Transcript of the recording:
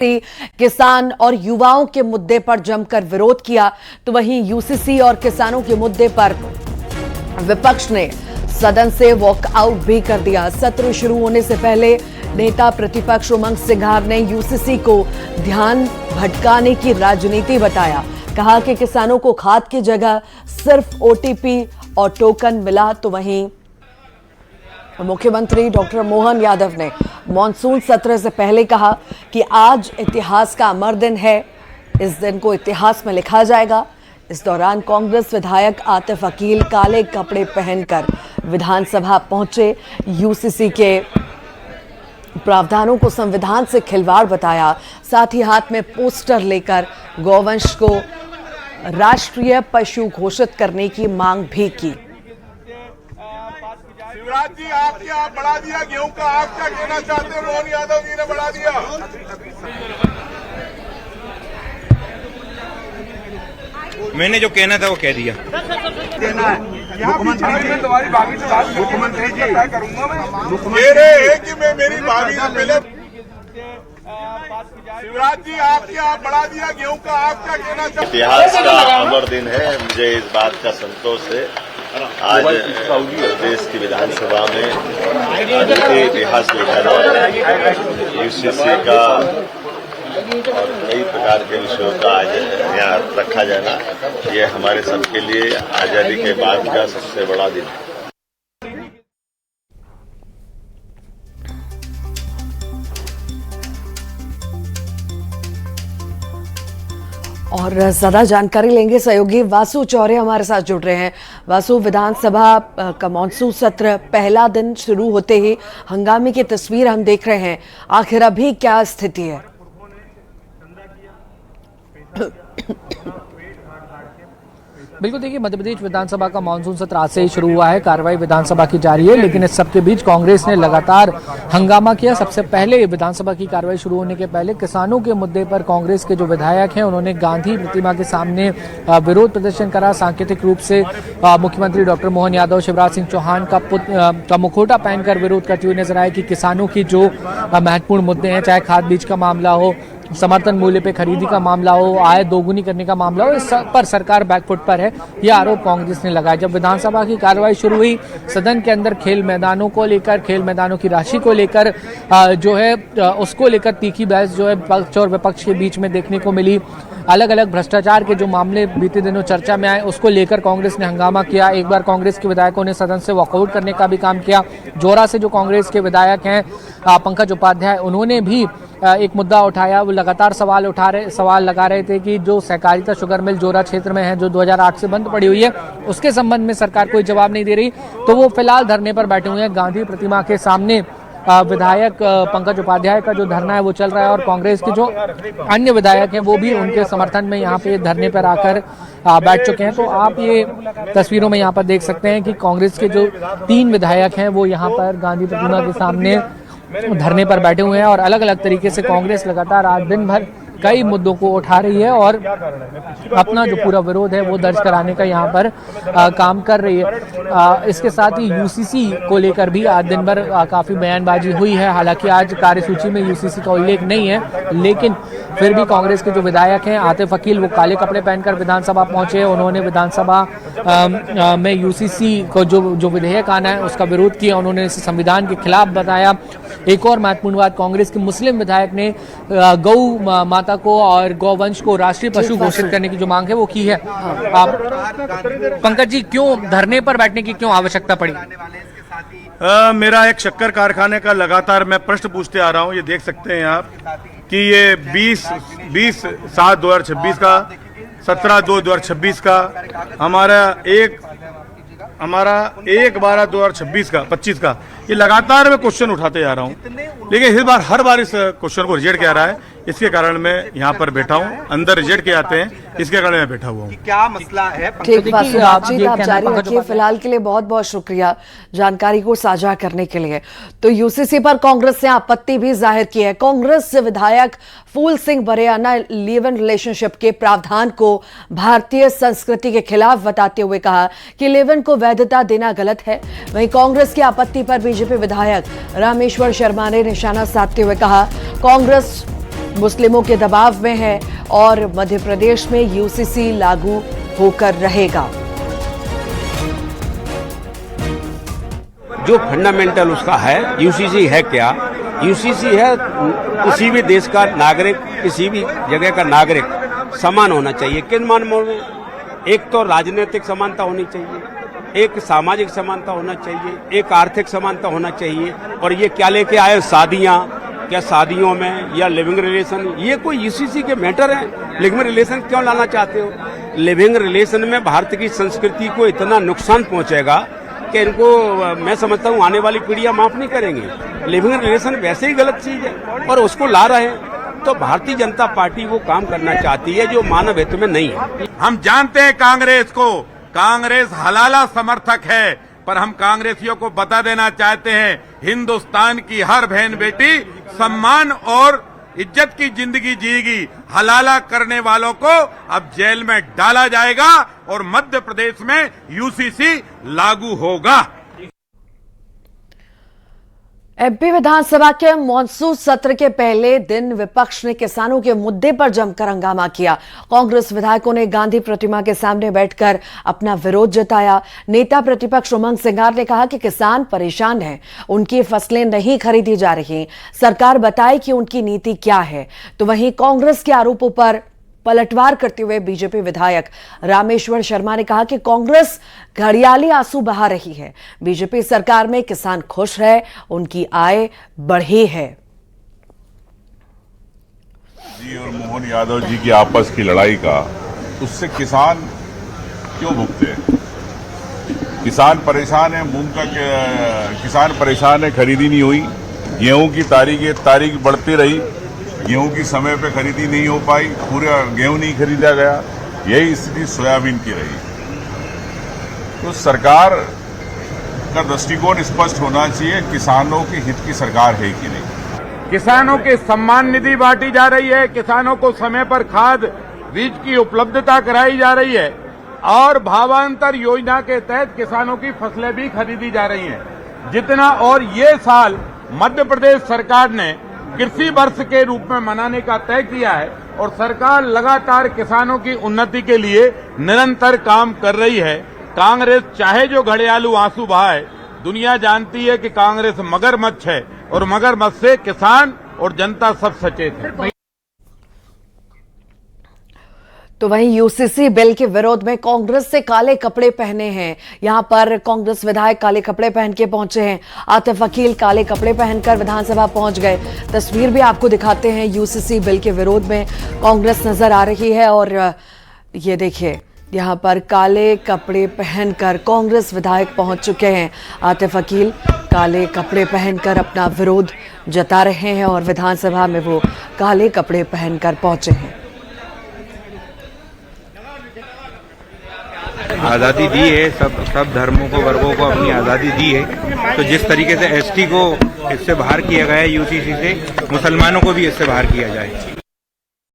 किसान और युवाओं के मुद्दे पर जमकर विरोध किया, तो वहीं यूसीसी और किसानों के मुद्दे पर विपक्ष ने सदन से वॉकआउट भी कर दिया। सत्र शुरू होने से पहले नेता प्रतिपक्ष उमंग सिंघार ने यूसीसी को ध्यान भटकाने की राजनीति बताया। कहा कि किसानों को खाद की जगह सिर्फ ओटीपी और टोकन मिला। तो वहीं मुख्यमंत्री डॉक्टर मोहन यादव ने मॉनसून सत्र से पहले कहा कि आज इतिहास का अमर दिन है, इस दिन को इतिहास में लिखा जाएगा। इस दौरान कांग्रेस विधायक आतिफ अकील काले कपड़े पहनकर विधानसभा पहुंचे। यूसीसी के प्रावधानों को संविधान से खिलवाड़ बताया। साथ ही हाथ में पोस्टर लेकर गौवंश को राष्ट्रीय पशु घोषित करने की मांग भी की। शिवराज जी, आपके बढ़ा दिया गेहूं का, आप क्या कहना चाहते हैं? मोहन यादव जी ने बढ़ा दिया। मैंने जो कहना था वो कह दिया। मुख्यमंत्री जी करूंगा मैं, कह रहे हैं कि मैं मेरी भाभी से पहले। शिवराज जी, आपके बढ़ा दिया गेहूं का, आप क्या कहना चाहते हैं? इतिहास का अमर दिन है। मुझे इस बात का संतोष है, आज देश की विधानसभा में अद्वितीय इतिहास लिखा जाए। यूसीसी का और कई प्रकार के विषयों का आज यहाँ रखा जाना, ये हमारे सबके लिए आजादी के बाद का सबसे बड़ा दिन है। और ज्यादा जानकारी लेंगे सहयोगी वासु चौरे हमारे साथ जुड़ रहे हैं। वासु, विधानसभा का मॉनसून सत्र पहला दिन शुरू होते ही हंगामे की तस्वीर हम देख रहे हैं, आखिर अभी क्या स्थिति है? बिल्कुल, देखिए मध्य प्रदेश विधानसभा का मानसून सत्र आज से ही शुरू हुआ है। कार्रवाई विधानसभा की जारी है, लेकिन इस सबके बीच कांग्रेस ने लगातार हंगामा किया। सबसे पहले विधानसभा की कार्रवाई शुरू होने के पहले किसानों के मुद्दे पर कांग्रेस के जो विधायक हैं उन्होंने गांधी प्रतिमा के सामने विरोध प्रदर्शन करा। सांकेतिक रूप से मुख्यमंत्री डॉक्टर मोहन यादव शिवराज सिंह चौहान का मुखौटा पहनकर विरोध करते हुए नजर आए कि किसानों की जो महत्वपूर्ण मुद्दे हैं, चाहे खाद बीज का मामला हो, समर्थन मूल्य पे खरीदी का मामला हो, आय दोगुनी करने का मामला हो, इस सब पर सरकार बैकफुट पर है, यह आरोप कांग्रेस ने लगाया। जब विधानसभा की कार्रवाई शुरू हुई, सदन के अंदर खेल मैदानों को लेकर, खेल मैदानों की राशि को लेकर जो है उसको लेकर तीखी बहस जो है पक्ष और विपक्ष के बीच में देखने को मिली। अलग अलग भ्रष्टाचार के जो मामले बीते दिनों चर्चा में आए, उसको लेकर कांग्रेस ने हंगामा किया। एक बार कांग्रेस के विधायकों ने सदन से वॉकआउट करने का भी काम किया। जोरा से जो कांग्रेस के विधायक हैं पंकज उपाध्याय, उन्होंने भी एक मुद्दा उठाया। वो लगातार सवाल लगा रहे थे कि जो सहकारिता शुगर मिल जोरा क्षेत्र में है, जो 2008 से बंद पड़ी हुई है, उसके संबंध में सरकार कोई जवाब नहीं दे रही। तो वो फिलहाल धरने पर बैठे हुए हैं। गांधी प्रतिमा के सामने विधायक पंकज उपाध्याय का जो धरना है वो चल रहा है, और कांग्रेस के जो अन्य विधायक हैं वो भी उनके समर्थन में यहाँ पे धरने पर आकर बैठ चुके हैं। तो आप ये तस्वीरों में यहाँ पर देख सकते हैं कि कांग्रेस के जो 3 विधायक हैं वो यहाँ पर गांधी प्रतिमा के सामने धरने पर बैठे हुए हैं, और अलग अलग तरीके से कांग्रेस लगातार आज दिन भर कई मुद्दों को उठा रही है और अपना जो पूरा विरोध है वो दर्ज कराने का यहाँ पर काम कर रही है। इसके साथ ही यूसीसी को लेकर भी आज दिन भर काफ़ी बयानबाजी हुई है। हालांकि आज कार्यसूची में यूसीसी का उल्लेख नहीं है, लेकिन फिर भी कांग्रेस के जो विधायक हैं आतिफ अकील, वो काले कपड़े पहनकर विधानसभा पहुंचे। उन्होंने विधानसभा में यूसीसी को जो विधेयक आना है उसका विरोध किया। उन्होंने इसे संविधान के खिलाफ बताया। एक और महत्वपूर्ण बात, कांग्रेस के मुस्लिम विधायक ने गौ माता को और गौवंश को राष्ट्रीय पशु घोषित करने की जो मांग है वो की है। पंकज जी, क्यों धरने पर बैठने की क्यों आवश्यकता पड़ी? मेरा एक शक्कर कारखाने का लगातार मैं प्रश्न पूछते आ रहा हूं। ये देख सकते हैं आप कि ये 20/7/2026 का, 17/2/2026 का, हमारा 1/12/2026 का, 25 का, ये लगातार मैं क्वेश्चन उठाते जा रहा हूँ, लेकिन हर बार इस क्वेश्चन को रिजेक्ट किया रहा है। इसके कारण मैं यहाँ पर बैठा हूँ। अंदर रिजेक्ट किए जाते हैं, इसके कारण मैं बैठा हुआ हूँ। क्या मसला है? ठीक, आप जारी रखिए। फिलहाल के लिए बहुत बहुत शुक्रिया जानकारी को साझा करने के लिए। तो यूसीसी पर कांग्रेस ने आपत्ति भी जाहिर की है। कांग्रेस विधायक फूल सिंह बरेआना लिव इन रिलेशनशिप के प्रावधान को भारतीय संस्कृति के खिलाफ बताते हुए कहा कि लिव इन को वैधता देना गलत है। वहीं कांग्रेस की आपत्ति पर बीजेपी विधायक रामेश्वर शर्मा ने निशाना साधते हुए कहा, कांग्रेस मुस्लिमों के दबाव में है और मध्य प्रदेश में यूसीसी लागू होकर रहेगा। जो फंडामेंटल उसका है, यूसीसी है क्या? यूसीसी है किसी भी देश का नागरिक, किसी भी जगह का नागरिक समान होना चाहिए। किन मानों में? एक तो राजनीतिक समानता होनी चाहिए, एक सामाजिक समानता होना चाहिए, एक आर्थिक समानता होना चाहिए। और ये क्या लेके आए? शादियां, क्या शादियों में या लिविंग रिलेशन, ये कोई यूसीसी के मैटर है? लिविंग रिलेशन क्यों लाना चाहते हो? लिविंग रिलेशन में भारत की संस्कृति को इतना नुकसान पहुंचेगा कि इनको मैं समझता हूं आने वाली पीढ़ियां माफ नहीं करेंगी। लिविंग रिलेशन वैसे ही गलत चीज है और उसको ला रहे हैं। तो भारतीय जनता पार्टी वो काम करना चाहती है जो मानव हित में नहीं है। हम जानते हैं कांग्रेस को, कांग्रेस हलाला समर्थक है, पर हम कांग्रेसियों को बता देना चाहते हैं, हिंदुस्तान की हर बहन बेटी सम्मान और इज्जत की जिंदगी जिएगी। हलाला करने वालों को अब जेल में डाला जाएगा और मध्य प्रदेश में यूसीसी लागू होगा। एमपी विधानसभा के मॉनसून सत्र के पहले दिन विपक्ष ने किसानों के मुद्दे पर जमकर हंगामा किया। कांग्रेस विधायकों ने गांधी प्रतिमा के सामने बैठकर अपना विरोध जताया। नेता प्रतिपक्ष उमंग सिंगार ने कहा कि किसान परेशान हैं, उनकी फसलें नहीं खरीदी जा रही, सरकार बताए कि उनकी नीति क्या है। तो वहीं कांग्रेस के आरोपों पर पलटवार करते हुए बीजेपी विधायक रामेश्वर शर्मा ने कहा कि कांग्रेस घड़ियाली आंसू बहा रही है। बीजेपी सरकार में किसान खुश है, उनकी आय बढ़ी है। जी और मोहन यादव जी की आपस की लड़ाई का, उससे किसान क्यों भुगते हैं? किसान परेशान है, मूंग का किसान परेशान है, खरीदी नहीं हुई। गेहूं की तारीख बढ़ती रही, गेहूं की समय पे खरीदी नहीं हो पाई, पूरा गेहूं नहीं खरीदा गया। यही स्थिति सोयाबीन की रही। तो सरकार का दृष्टिकोण स्पष्ट होना चाहिए, किसानों के हित की सरकार है कि नहीं। किसानों के सम्मान निधि बांटी जा रही है, किसानों को समय पर खाद बीज की उपलब्धता कराई जा रही है और भावांतर योजना के तहत किसानों की फसलें भी खरीदी जा रही हैं। जितना और ये साल मध्य प्रदेश सरकार ने कृषि वर्ष के रूप में मनाने का तय किया है और सरकार लगातार किसानों की उन्नति के लिए निरंतर काम कर रही है। कांग्रेस चाहे जो घड़ियालू आंसू बहाए, दुनिया जानती है कि कांग्रेस मगरमच्छ है और मगरमच्छ से किसान और जनता सब सचेत है। तो वहीं यूसीसी बिल के विरोध में कांग्रेस से काले कपड़े पहने हैं। यहां पर कांग्रेस विधायक काले कपड़े पहन के पहुंचे हैं। आतिफ अकील काले कपड़े पहनकर विधानसभा पहुंच गए। तस्वीर भी आपको दिखाते हैं। यूसीसी बिल के विरोध में कांग्रेस नजर आ रही है और ये देखिए, यहां पर काले कपड़े पहनकर कांग्रेस विधायक पहुंच चुके हैं। आतिफ अकील काले कपड़े पहनकर अपना विरोध जता रहे हैं और विधानसभा में वो काले कपड़े पहनकर पहुंचे हैं। आज़ादी दी है, सब धर्मों को, वर्गों को अपनी आज़ादी दी है। तो जिस तरीके से एसटी को इससे बाहर किया गया है यूसीसी से, मुसलमानों को भी इससे बाहर किया जाए।